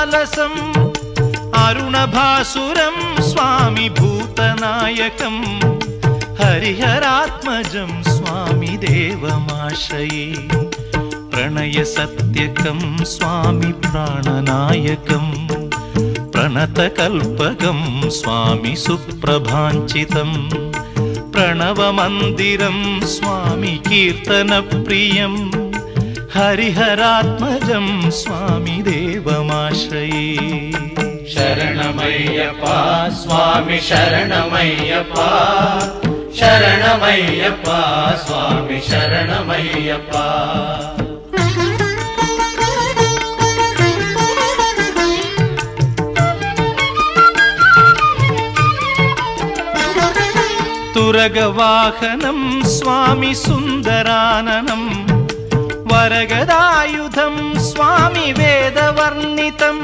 लालसम् अरुणभासुरं स्वामी भूतनायकम् हरिहरात्मजं स्वामी देवमाश्रये प्रणय सत्यकं स्वामी प्राणनायकम् प्रणतकल्पकं स्वामी सुप्रभाञ्चितम् प्रणवमन्दिरं स्वामी कीर्तनप्रियम् हरिहरात्मजं स्वामी देवमाश्रये शरणमय्यप्पा स्वामी शरणमय्यप्पा शरणमय्यप्पा स्वामी शरणमय्यप्पा तुरगवाहनं स्वामी सुन्दराननं वरगदायुधं स्वामी वेदवर्णितम्